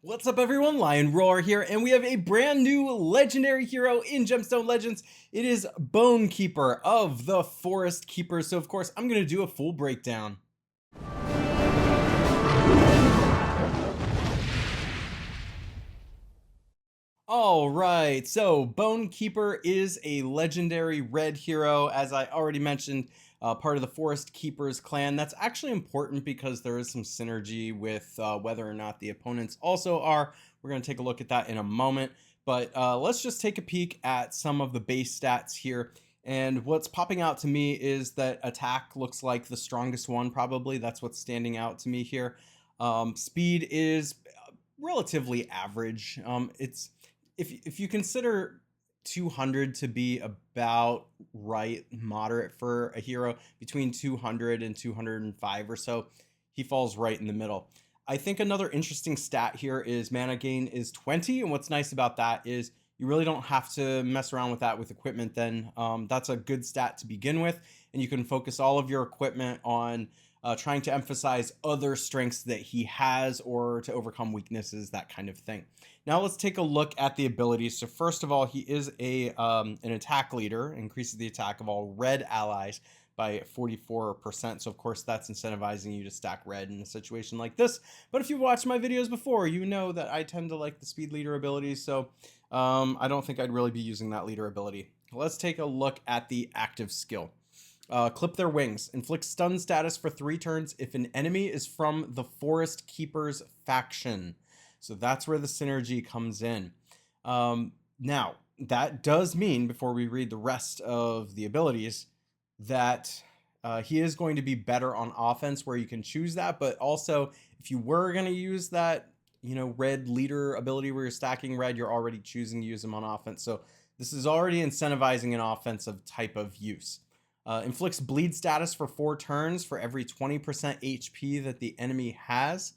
What's up everyone, Lion Roar here, and we have a brand new legendary hero in Gemstone Legends. It is Bonekeeper of the Forest Keepers. So of course, I'm going to do a full breakdown. Alright, so Bonekeeper is a legendary red hero, as I already mentioned, part of the Forest Keepers clan. That's actually important because there is some synergy with whether or not the opponents also are. We're going to take a look at that in a moment, but let's just take a peek at some of the base stats here. And what's popping out to me is that attack looks like the strongest one, probably. That's what's standing out to me here. Speed is relatively average. It's if you consider 200 to be about right, moderate for a hero, between 200 and 205 or so, he falls right in the middle. I think another interesting stat here is mana gain is 20, and what's nice about that is you really don't have to mess around with that with equipment. Then that's a good stat to begin with, and you can focus all of your equipment on trying to emphasize other strengths that he has or to overcome weaknesses, that kind of thing. Now let's take a look at the abilities. So first of all, he is an attack leader, increases the attack of all red allies by 44%. So of course that's incentivizing you to stack red in a situation like this. But if you've watched my videos before, you know that I tend to like the speed leader abilities. So I don't think I'd really be using that leader ability. Let's take a look at the active skill. Clip their wings. Inflict stun status for 3 turns if an enemy is from the Forest Keepers faction. So that's where the synergy comes in. Now, that does mean, before we read the rest of the abilities, that he is going to be better on offense where you can choose that. But also, if you were going to use that, red leader ability where you're stacking red, you're already choosing to use them on offense. So this is already incentivizing an offensive type of use. Inflicts bleed status for 4 turns for every 20% HP that the enemy has.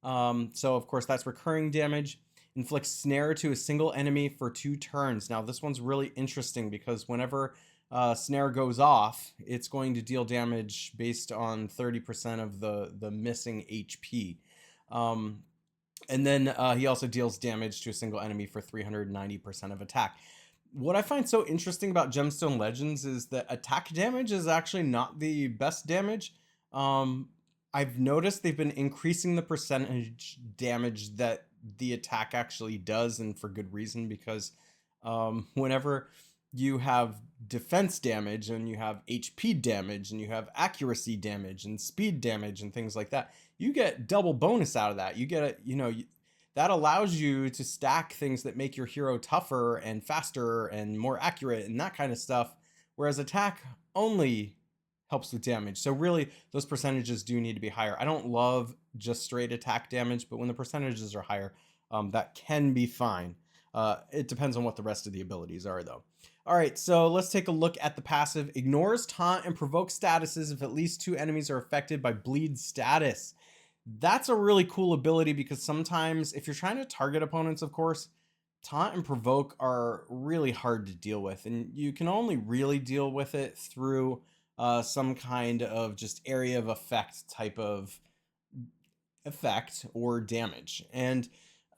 So of course that's recurring damage. Inflicts snare to a single enemy for 2 turns. Now this one's really interesting because whenever snare goes off, it's going to deal damage based on 30% of the missing HP. And then he also deals damage to a single enemy for 390% of attack. What I find so interesting about Gemstone Legends is that attack damage is actually not the best damage. I've noticed they've been increasing the percentage damage that the attack actually does, and for good reason, because whenever you have defense damage and you have HP damage and you have accuracy damage and speed damage and things like that, you get double bonus out of that. You get that allows you to stack things that make your hero tougher and faster and more accurate and that kind of stuff, whereas attack only helps with damage. So really, those percentages do need to be higher. I don't love just straight attack damage, but when the percentages are higher, that can be fine. It depends on what the rest of the abilities are, though. All right, so let's take a look at the passive. Ignores, taunt, and provoke statuses if at least 2 enemies are affected by bleed status. That's a really cool ability because sometimes if you're trying to target opponents, of course, taunt and provoke are really hard to deal with, and you can only really deal with it through some kind of just area of effect type of effect or damage. And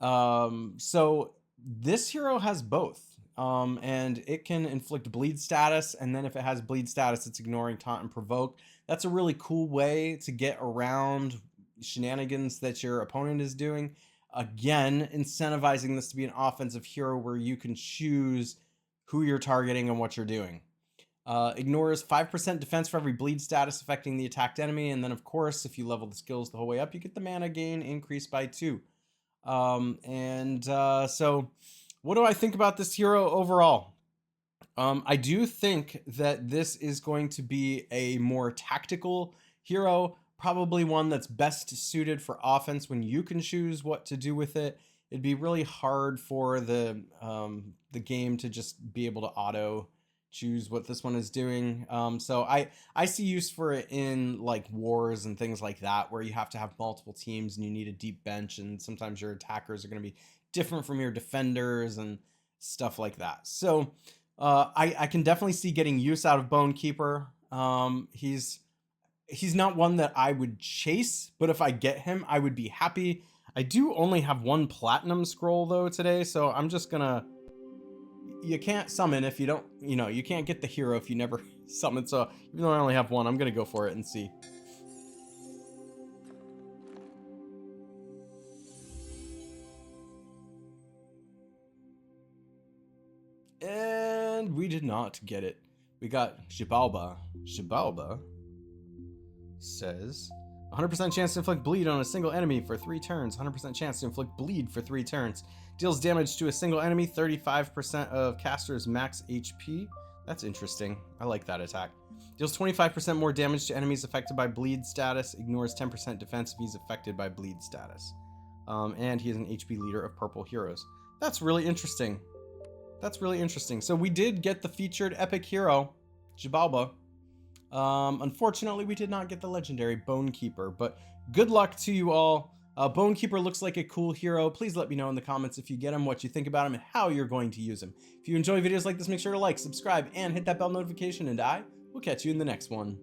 so this hero has both. And it can inflict bleed status, and then if it has bleed status, it's ignoring taunt and provoke. That's a really cool way to get around shenanigans that your opponent is doing. Again, incentivizing this to be an offensive hero where you can choose who you're targeting and what you're doing. Ignores 5% defense for every bleed status affecting the attacked enemy, and then of course if you level the skills the whole way up, you get the mana gain increased by 2. So what do I think about this hero overall? I do think that this is going to be a more tactical hero, probably one that's best suited for offense when you can choose what to do with it. It'd be really hard for the game to just be able to auto choose what this one is doing. So I see use for it in like wars and things like that, where you have to have multiple teams and you need a deep bench, and sometimes your attackers are going to be different from your defenders and stuff like that. So I can definitely see getting use out of Bonekeeper. He's not one that I would chase, but if I get him, I would be happy. I do only have one platinum scroll though today, so I'm just gonna... You can't summon if you don't, you can't get the hero if you never summon. So even though I only have one, I'm gonna go for it and see. And we did not get it. We got Xibalba. Xibalba says 100% chance to inflict bleed on a single enemy for 3 turns. 100% chance to inflict bleed for 3 turns. Deals damage to a single enemy. 35% of caster's max HP. That's interesting. I like that attack. Deals 25% more damage to enemies affected by bleed status. Ignores 10% defense if he's affected by bleed status. And he is an HP leader of purple heroes. That's really interesting. That's really interesting. So we did get the featured epic hero, Xibalba. Unfortunately, we did not get the legendary Bonekeeper, but good luck to you all. Bonekeeper looks like a cool hero. Please let me know in the comments if you get him, what you think about him, and how you're going to use him. If you enjoy videos like this, make sure to like, subscribe, and hit that bell notification, and I will catch you in the next one.